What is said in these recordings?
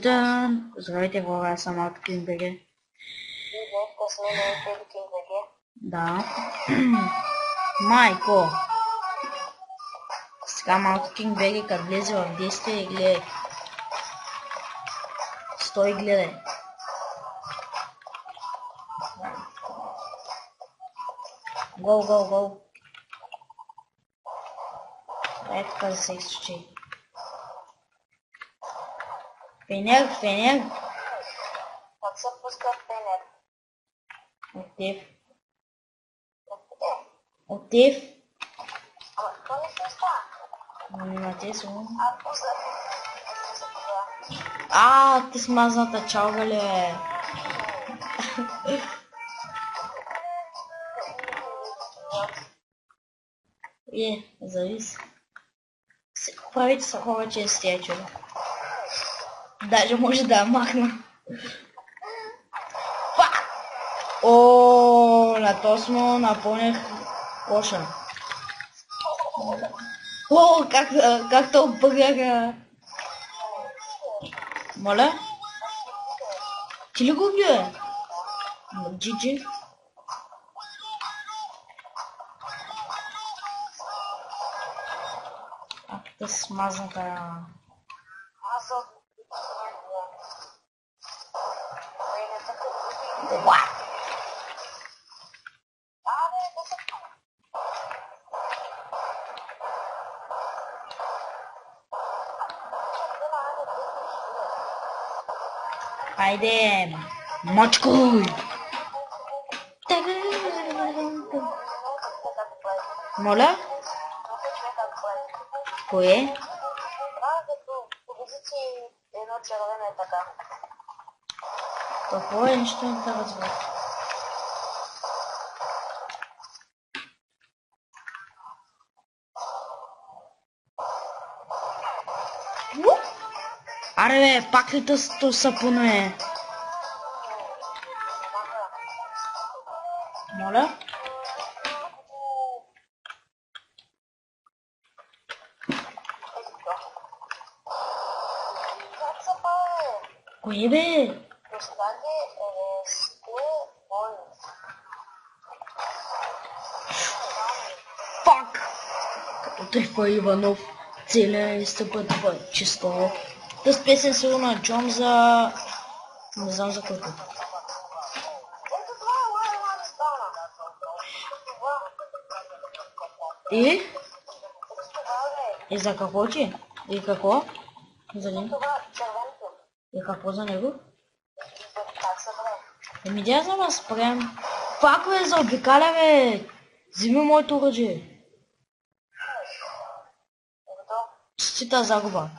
Тън. Здравейте, хора, аз съм Алткин БГ. Да. Майко. Сега Малткин БГ, като влезе в действие и гледай. Стой и гледай. Гол. Ето така да се изчи. Фенер. Как се пуска фенер? От тев. Ама какво не се става? На те са. Пусна. Ти смазната чалга ли е? Зависи. Правите са хора, че с тия чудо. Даже може да я махна. На то смо напълнях коша. Как то объргаха. Моля? Ти ли го бие? Джиджи. Та смазната. Хайде, мачкуй! Моля? Кое? Едно червено е така. Какво е? Нищо не те разбира. Аре бе, пак ли тъсто сапуне? Моля? Кое бе? Фак! Като Трифа Иванов, целия изтъпът чисто. Тъс песен сигурно е Джон за... Не знам за който. И за какво ти? И какво? За него? И какво за него? Да знам да спрем. Пак бе, заобикаля бе! Взими моето оръжие. Чиста загуба.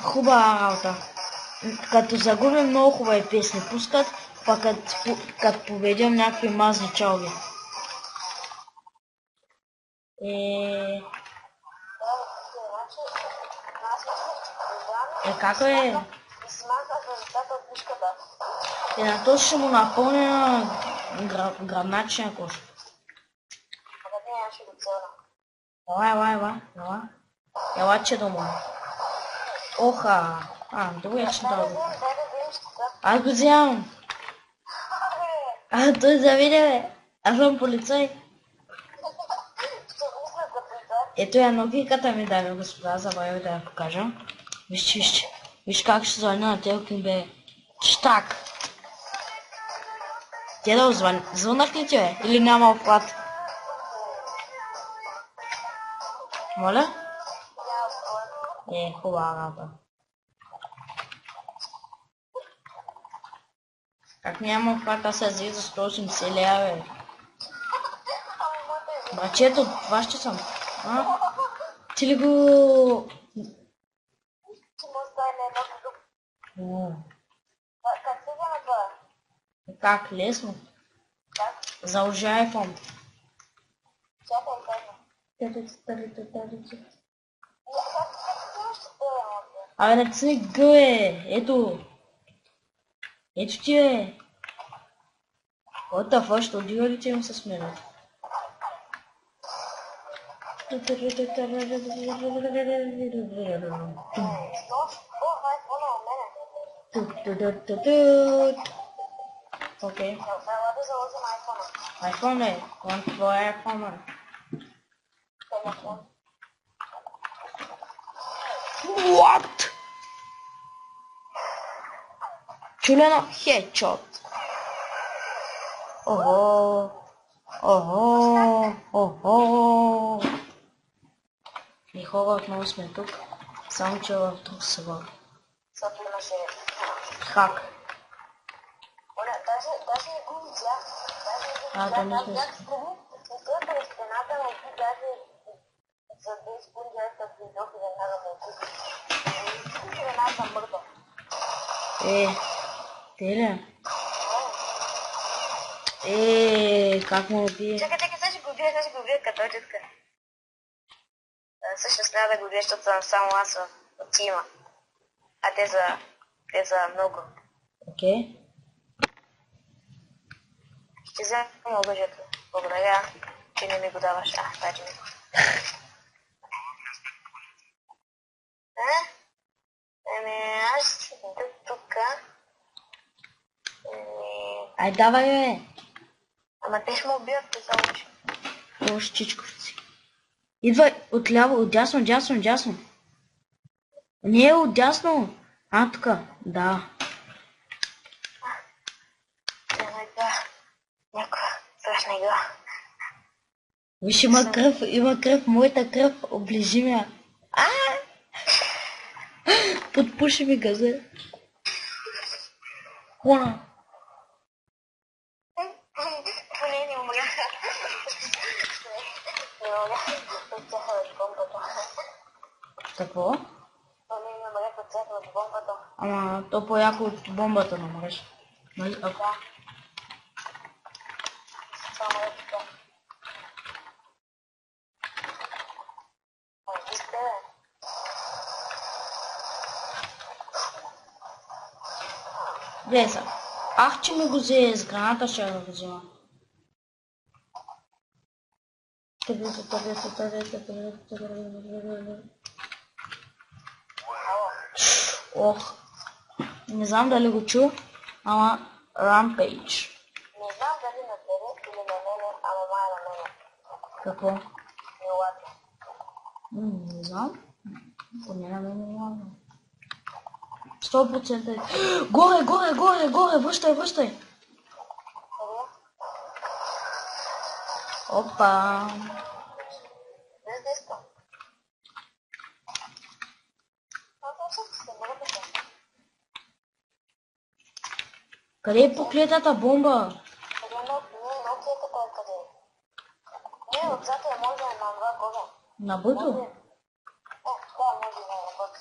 Хубава работа. Като загубим много хубави песни пускат, пък като победим някакви мазни чалги. Как е? На то ще му напълня гръбначния кош. Ела. Ела, че дома. Оха! Добре, че това го. Аз го вземам. Той завиде, бе. Аз съм полицай. Ето я ногиката ми, дами господа, забравя да я покажа. Виж. Виж как ще звъня на Телкин, бе. Штак. Те да звънят. Звънах ли ти, бе? Или няма обхват? Моля? Хубава работа. Как няма обхват, аз се взех за 180 лева, бе. Бачето, това ще съм. Ти ли го... Как се взема това? Как? Лесно. За уже iPhone. Абе, натисни Г, бе. Ето ти, бе. What the fuck, що дига ли че им се сменят? Okay. Wat is er mijn iPhone? iPhone है, कौन सा iPhone है? Telefoon. What? Juliana headshot. Oh, и хора отново сме тук, само че в друг сервер. Защото имаше... Хак. Оля, даже не го видях. То не сме. Той през стената на ти даже за 10 секунди да влизох и веднага ме отиде. И веднага съм мъртва. Теля. Как му убие? Чакай, сега ще го убия като точка. Всъщност трябва да го убия, защото съм само аз от тима. А те са много. Окей. Ще взема оръжието. Благодаря, че не ми го даваш. Дайте ми го. Аз ще ида тук. Ай, давай, бе. Ама те ще му убият, те са лоши. Лоши чичковци. Идвай отляво, отдясно. Не е отдясно. Тук. Да. Някаква страшна игра. Виж, има кръв, моята кръв, оближи ме. Подпуши ми газа. Хона. Поне не умря. Не умря. Отцеха от бомбата. Какво? Поне не умря, отцеха от бомбата. Ама то по-яко от бомбата намреш. Нали? Да. Само е така. Вижте, Влеза. Че ми го взе с граната, ще да го взема. Ох. Не знам дали го чу, ама Rampage. не знам дали на тебе или на мене, ама май на мене. Какво? Неладно. Не знам. Поне на мен не знам. 100%. Горе, връщай. Къде? Опа. Без да искам. Аз също се мърдата. Къде е проклетата бомба? Къде е Нокиятата е къде? Не, отзад е може на два горе. На бъто? Да, може да е на бъд.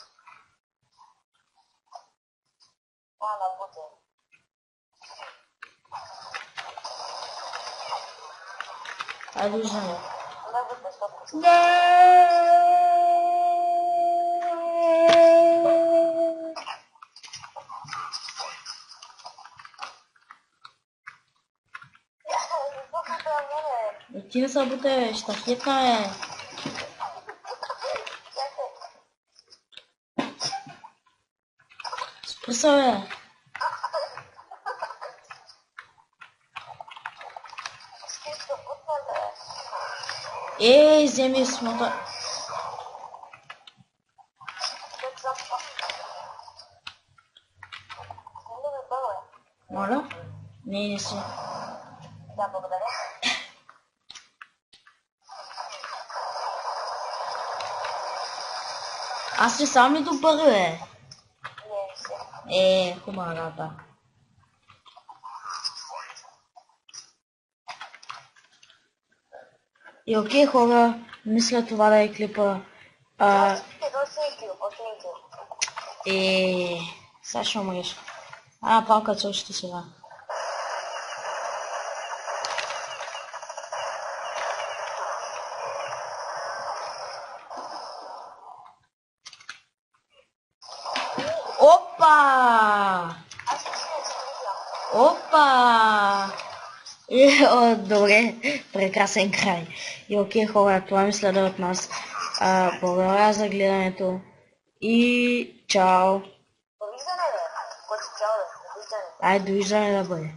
На бъд е. Айде виждаме. На бъд е 100%. Не! Ти не събуте, щахетна е. Спръса, бе. Вземи смота. Моля? Не си. Да, благодаря. Аз ли сам ли добър, бе? Не се. Хубава работа. И окей, хора, мисля това да е клипа. Сега ще умреш. Палката още сега. Опа! Добре, прекрасен край. И окей, хора, това ми следа от нас. Благодаря за гледането. И чао. Довиждане, бе. Кой си чао, бе? Довиждане. Ай, довиждане да бъде.